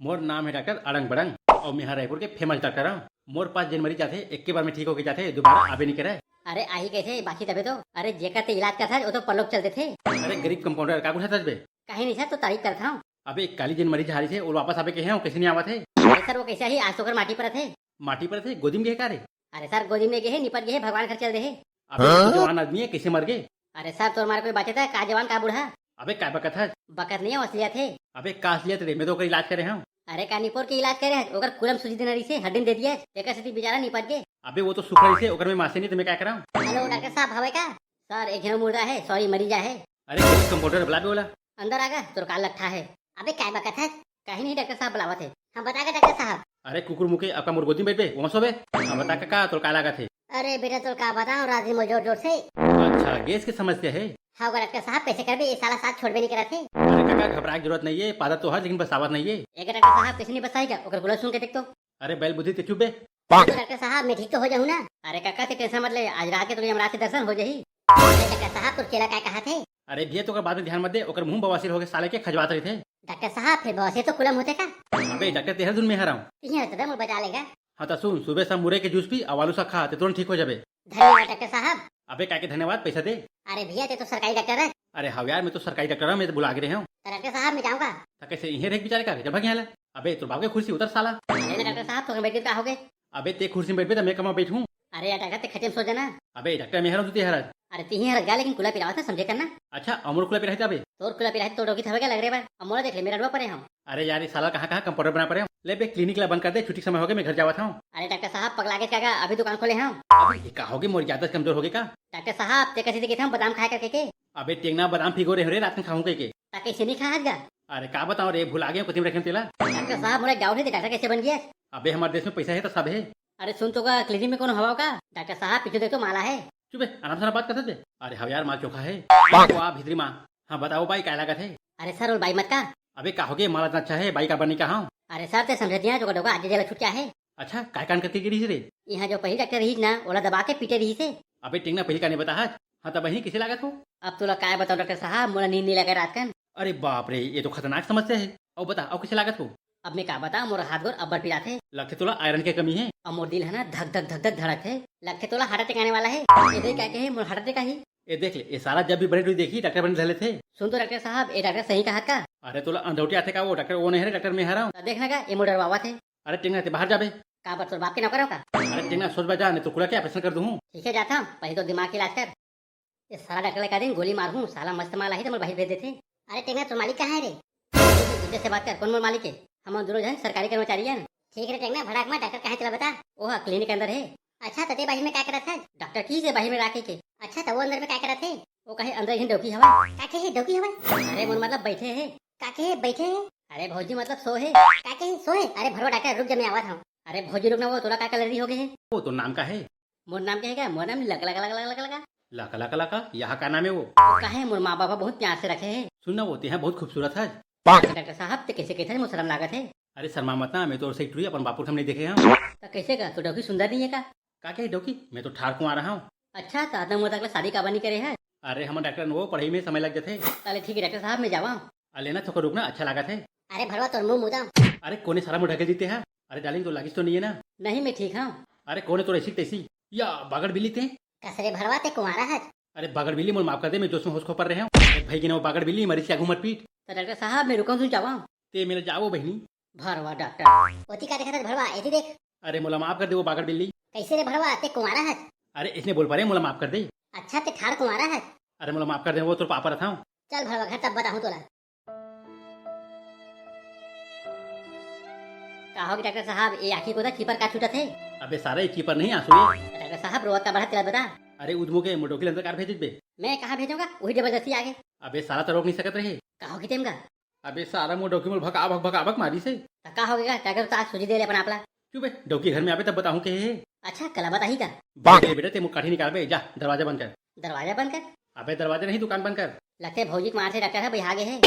मोर नाम है डॉक्टर अड़ंग बड़ंग और मैं रायपुर के फेमस डॉक्टर हूँ। मोर पास जिन मरीज जाते एक के बार में ठीक होके जाते दोबारा आबे नहीं करे। अरे आई कैसे बाकी तबे तो अरे जेकर ते इलाज का था वो तो परलोक चलते थे। अरे गरीब कंपाउंडर का कुछ बे। कहीं नहीं सर तो तारीफ करता हूँ। अबे काली जिन मरीज हारी थे और वापस आबे के हैं कैसे नहीं आवा थे। अरे सर वो कैसे ही आज तो कर माटी पर थे। माटी पर थे गोदी में गए कारे। अरे सर गोदी में गए निपट गए भगवान घर चल रहे। अबे तो जवान आदमी है कैसे मर गए। अरे सर तो हमारे कोई बचे था का जवान का बूढ़ा। अबे क्या बकत है। बकत नहीं है असलियत थे। अबे कास लिया तेरे मैं तो इलाज करे हूँ। अरे कानीपुर के इलाज करे ओकर कुलम सूजी दिनरी से हड्डी दे दिया जेकर से बेचारा निपट गए। अबे वो तो सुखड़ी से ओकर में मासे नहीं तो मैं क्या कराऊं। हेलो डॉक्टर साहब हवे का सर एक जन मुर्दा है सॉरी मरीजा है। अरे गरीब कंपाउंडर बुला बोला अंदर आगा तो काल लट्ठा है। अबे क्या बकत है कहीं नहीं डॉक्टर साहब बुलावा थे। हम बता के डॉक्टर साहब। अरे कुकुर मुके आपका मोर गोदी में बैठ पे वहाँ सोबे। अब बता का तो काला का थे। अरे बेटा तो क्या बताऊं राजी में जोर जोर से। अच्छा गैस की समस्या है। हाँ डॉक्टर साहब कैसे कर भी ये साला साथ छोड़ भी नहीं करा थे। अरे काका घबराने की जरूरत नहीं है पादा तो है लेकिन बसावत नहीं है। एक डॉक्टर साहब किसी ने बताएगा ओकर बोला सुन के देख तो। अरे बैल बुद्धि ते चुपे। डॉक्टर साहब मैं ठीक तो हो जाऊँ ना। अरे काका से टेंशन मत ले आज रात के तो यमराज के दर्शन हो जाही। डॉक्टर साहब तो केला क्या कहा थे। अरे भैया तो बाद में ध्यान मत दे ओकर मुंह बवासीर हो गए साले के खजवात रहे थे। डॉक्टर साहब फिर बसे तो कुलम होते का। अबे डॉक्टर तेहर धुन में हराऊं। तीन तो दम बचा लेगा। हाँ तो सुन सुबह शाम मुरे के जूस पी आवालू सा खा ते तुरंत ठीक हो जाबे। धन्यवाद डॉक्टर साहब। अबे क्या के धन्यवाद पैसा दे। अरे भैया ते तो सरकारी डॉक्टर है। अरे हाँ यार मैं तो सरकारी डॉक्टर हूँ मैं तो बुला के रहे हूँ। डॉक्टर साहब मैं जाऊँगा। कैसे इहे रेख बेचारे का जब यहाँ अबे तो बाबू कुर्सी उतर साला। डॉक्टर साहब तो बैठ का हो गए। अबे ते कुर्सी में बैठ पे तो मैं कमा बैठूं। अरे यार डॉक्टर खत्म सो जाना। अबे डॉक्टर मेहरा तुझे हराज। अरे तीन हर गा लेकिन कुला पिलावा था समझे करना। अच्छा अमर कुला पे रहते अबे। तोर कुला पिला तो डोकी थवे लग रहे बार अमोला देख ले मेरा डवा पड़े हूँ। अरे यार साला कहाँ कंपाउंडर बना पड़े ले बे क्लिनिक ला बंद कर दे छुट्टी समय हो गया मैं घर जावा था। अरे डॉक्टर साहब पगला के क्या अभी दुकान खोले हैं। अबे का होगे मोर ज्यादा कमजोर हो गए का। डॉक्टर साहब ते कैसे देखे हम बादाम खाए करके के। अबे टेंगना बादाम फिगो रे रात में खाऊं के। ताकि से नहीं खा गा। अरे का बताओ रे भुला गया कुछ रखे तेला। डॉक्टर साहब मोला डाउट है डॉक्टर कैसे बन गया। अबे हमारे देश में पैसा है तो सब है। अरे सुन तो का क्लिनिक में कौन हवा का। डॉक्टर साहब पीछे देख तो माला है। चुप आराम से बात करते थे। अरे हाँ यार माँ चोखा है भित्री माँ। हाँ बताओ भाई क्या लगा थे। अरे सर और बाई मत का। अबे का हो गए माला इतना अच्छा है बाई का बनी कहा। अरे सर ते समझ दिया जो आज जेल छुट क्या है। अच्छा काय कान करके गिरी रे। यहाँ जो पहली डॉक्टर रही ना ओला दबा के पीटे रही से। अबे टेंगना पहले का नहीं बता। हाँ तब वही किसे लागत हो। अब तुला क्या बताओ डॉक्टर साहब मोला नींद नहीं लगा रात कन। अरे बाप रे ये तो खतरनाक समस्या है। और बता अब किसे लागत हो। अब मैं क्या बता मोर हाथ गोर अब्बर पिला थे। लगते तोला आयरन की कमी है। अब मोर दिल है ना धक धक धक धक धड़क है। लगते तोला हार्ट अटैक आने वाला है। ये देख क्या कहे मोर हार्ट अटैक ही। ये देख ले ये सारा जब भी बड़े हुई देखी डॉक्टर बने धले थे। सुन तो डॉक्टर साहब ये डॉक्टर सही कहा का। अरे तोला अंधौटी आते का वो डॉक्टर वो नहीं है डॉक्टर में हरा। देखना का ये मोर बाबा थे। अरे टेंगना ते बाहर जाबे। का बस बाप के नौकर का। अरे टेंगना सोच बजा नहीं तो कुला क्या ऑपरेशन कर दूं। ठीक है जाता हूँ पहले तो दिमाग की इलाज कर। ये सारा डॉक्टर का दिन गोली मारू साला मस्त माल है तो भाई भेज देते। अरे टेंगना तो मालिक कहाँ है रे। से बात कर कौन मोर मालिक है। हम दोनों जन सरकारी कर्मचारी है। ठीक है टेंगना भड़ाक में डॉक्टर कहाँ चला बता। ओह क्लिनिक के अंदर है। अच्छा तते बाहर में क्या करा था। डॉक्टर की से बाहर में राखे के। अच्छा तो वो अंदर में क्या करा थे। वो कहे अंदर ही डोकी हवा। काके है डोकी हवा। अरे मोर मतलब बैठे है। काके बैठे है। अरे भौजी मतलब सो है। काके सो है। अरे भरवा डॉक्टर रुक जा मैं आवा था। अरे भौजी रुकना वो तोला का कलरी हो गए है। वो तो नाम का है। मोर नाम क्या है क्या मोर नाम लग लग लग लग लग लगा। लाका लाका लाका यहाँ का नाम है वो। कहे मोर माँ बाबा बहुत प्यार से रखे है। सुनना वो हैं बहुत खूबसूरत है। डॉक्टर साहब तो कैसे कैसे शर्म लागत है। अरे शर्मा मत ना मैं तो सही टूरी अपन बापू हमने देखे हैं। तो कैसे का तो डोकी सुंदर नहीं है का क्या डोकी मैं तो ठार को आ रहा हूँ। अच्छा तो आदम तक शादी का बनी करे है। अरे हम डॉक्टर वो पढ़ाई में समय लग जाते। चले ठीक है डॉक्टर साहब मैं जावा। अले ना थोड़ा रुकना अच्छा लगा थे। अरे भरवा तोर मुंह मुदा। अरे कोने सारा मुँह ढके जीते हैं। अरे डालिंग तो लागिस तो नहीं है ना। नहीं मैं ठीक हूँ। अरे कौन तो ऐसी तैसी या बागड़ बिल्ली थे। कसरे भरवा ते कुमारा है। अरे बागड़ बिल्ली मुझे माफ कर दे मैं जोश में होश खो पर रहे हूँ। भाई की ना वो बागड़ बिल्ली मरी से मत पीट। तो डॉक्टर साहब मैं रुका जावा। ते मेरे जाओ बहनी। भरवा डॉक्टर ओती का देखा था भरवा ऐसी देख। अरे मोला माफ कर दे वो बागड़ बिल्ली। कैसे रे भरवा ते कुमारा है। अरे इसने बोल पा रहे मोला माफ कर दे। अच्छा ते ठाड़ कुमारा है। अरे मोला माफ कर दे वो तो पापा रहा हूँ। चल भरवा घर तब बताऊँ तोला। कहो कि डॉक्टर साहब ये आखिर को कीपर का छूटा थे। अबे सारा एक कीपर नहीं आंसू है। डॉक्टर साहब रोज का बढ़ा तेरा बता। अरे उदमो के मोटो के अंदर कार भेज बे। मैं कहाँ भेजूंगा वही जबरदस्ती आगे। अबे सारा तो रोक नहीं सकत रहे। कहो कि तेम का। अबे सारा मो डॉक्यूमेंट भगाभक मारी से। का हो गया डॉक्टर तो आज सूझी दे ले अपना अपना। क्यों बे डॉकी घर में आवे तब बताऊं के है। अच्छा कला बता ही का। बेटा ते मुँह काठी निकाल बे जा दरवाजा बंद कर। दरवाजा बंद कर। अबे दरवाजा नहीं दुकान बंद कर। लगते भौजी के मार से डॉक्टर है भाई आगे है।